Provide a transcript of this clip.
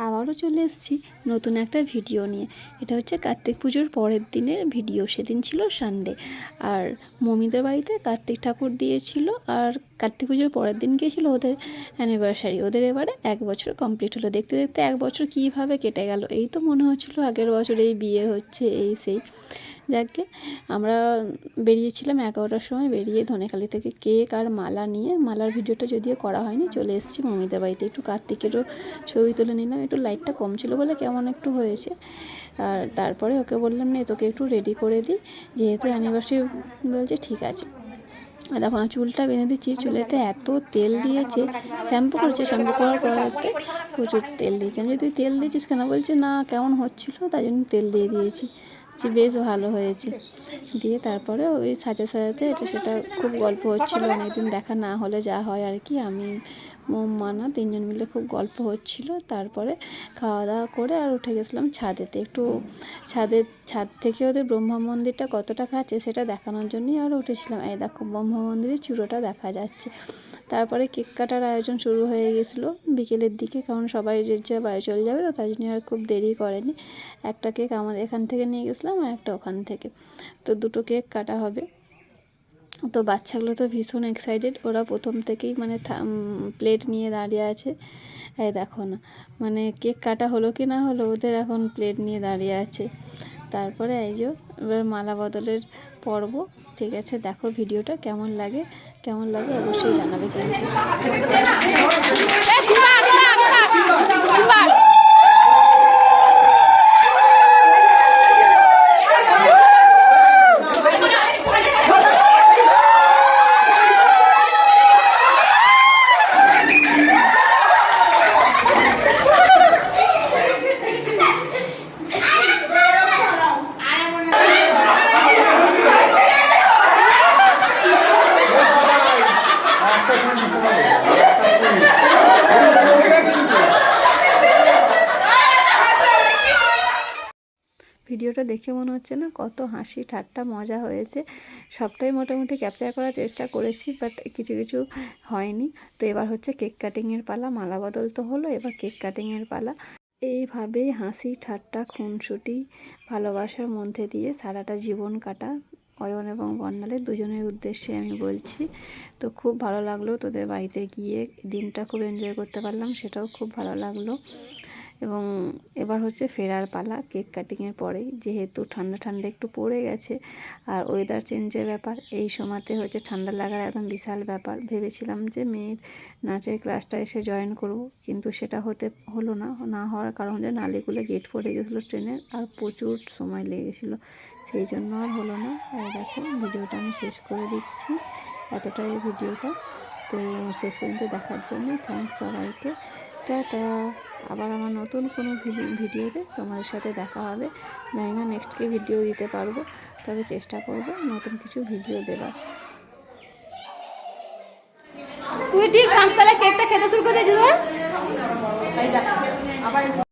আবারও চলে এসেছি নতুন একটা ভিডিও নিয়ে। এটা হচ্ছে কার্তিক পুজোর পরের দিনের ভিডিও। সেদিন ছিল সানডে, আর মমিদের বাড়িতে কার্তিক ঠাকুর দিয়েছিল, আর কার্তিক পুজোর পরের দিন গিয়েছিল ওদের অ্যানিভার্সারি। ওদের এবারে 1 বছর কমপ্লিট হলো। দেখতে দেখতে 1 বছর কীভাবে কেটে গেল, এই তো মনে হচ্ছিলো আগের বছরেই বিয়ে হচ্ছে, এই সেই। যাকে আমরা বেরিয়েছিলাম 11টার সময়, বেরিয়ে ধনেখালি থেকে কেক আর মালা নিয়ে, মালার ভিডিওটা যদিও করা হয়নি, চলে এসেছি মমিদের বাড়িতে। একটু কার্তিকেরও ছবি তুলে নিলাম, একটু লাইটটা কম ছিল বলে কেমন একটু হয়েছে। আর তারপরে ওকে বললাম না তোকে একটু রেডি করে দিই, যেহেতু অ্যানিভার্সারি বলছে ঠিক আছে। দেখো না, চুলটা বেঁধে দিচ্ছি। চুলেতে এত তেল দিয়েছে, শ্যাম্পু করছে, শ্যাম্পু করার পরেতে প্রচুর তেল দিয়েছে। আমি তুই তেল দিয়েছিস কেন, বলছে না কেমন হচ্ছিলো তাই জন্য তেল দিয়ে দিয়েছি, যে বেশ ভালো হয়েছে। দিয়ে তারপরে ওই সাজাতে এটা সেটা খুব গল্প হচ্ছিলো, অনেকদিন দেখা না হলে যা হয় আর কি। আমি মানা 3জন মিলে খুব গল্প হচ্ছিলো। তারপরে খাওয়া দাওয়া করে আর উঠে গেছিলাম ছাদেতে, একটু ছাদ থেকে ওদের ব্রহ্মা মন্দিরটা কতটা কাছে সেটা দেখানোর জন্যই আর উঠেছিলাম। এই দেখো ব্রহ্মা মন্দিরের চূড়োটা দেখা যাচ্ছে। তারপরে কেক কাটার আয়োজন শুরু হয়ে গেছিলো বিকেলের দিকে, কারণ সবাই যে বাড়ি চলে যাবে, তো তাই জন্য আর খুব দেরি করেনি। একটা কেক আমাদের এখান থেকে নিয়ে গেছিলাম আর একটা ওখান থেকে, তো 2টো কেক কাটা হবে। তো বাচ্চাগুলো তো ভীষণ এক্সাইটেড, ওরা প্রথম থেকেই মানে প্লেট নিয়ে দাঁড়িয়ে আছে। এই দেখো না, মানে কেক কাটা হলো কি না হলো, ওদের এখন প্লেট নিয়ে দাঁড়িয়ে আছে। তারপরে এই যে এবার মালা বদলের পর্ব। ঠিক আছে, দেখো ভিডিওটা কেমন লাগে অবশ্যই জানাবে কিন্তু। ভিডিওটা দেখে মনে হচ্ছে না কত হাসি ঠাট্টা মজা হয়েছে। সবটাই মোটামুটি ক্যাপচার করার চেষ্টা করেছি, বাট কিছু কিছু হয়নি। তো এবার হচ্ছে কেক কাটিংয়ের পালা। মালা বদল তো হলো, এবার কেক কাটিংয়ের পালা। এইভাবেই হাসি ঠাট্টা খুনসুটি ভালোবাসার মধ্যে দিয়ে সারাটা জীবন কাটা অয়ন এবং বর্ণালীর দুজনের উদ্দেশ্যে আমি বলছি। তো খুব ভালো লাগলো তোদের বাড়িতে গিয়ে, দিনটা খুব এনজয় করতে পারলাম, সেটাও খুব ভালো লাগলো। এবং এবার হচ্ছে ফেরার পালা কেক কাটিংয়ের পরেই, যেহেতু ঠান্ডা একটু পড়ে গেছে, আর ওয়েদার চেঞ্জের ব্যাপার, এই সময়তে হচ্ছে ঠান্ডা লাগার একদম বিশাল ব্যাপার। ভেবেছিলাম যে মেয়ের নাচের ক্লাসটা এসে জয়েন করব, কিন্তু সেটা হলো না হওয়ার কারণ যে নালিগুলো গেট পড়ে গেছিলো ট্রেনের, আর প্রচুর সময় লেগেছিলো, সেই জন্য আর হলো না। আর দেখো ভিডিওটা আমি শেষ করে দিচ্ছি, এতটাই ভিডিওটা। তো শেষ পর্যন্ত দেখার জন্য থ্যাঙ্কস সবাইকে, টাটা। আবার আমার নতুন কোনো ভিডিওতে তোমাদের সাথে দেখা হবে। জানি না নেক্সট কি ভিডিও দিতে পারবো, তবে চেষ্টা করব নতুন কিছু ভিডিও দেবার। তুই ঠিক কেকটা খেতে শুরু করে দিয়েছিস।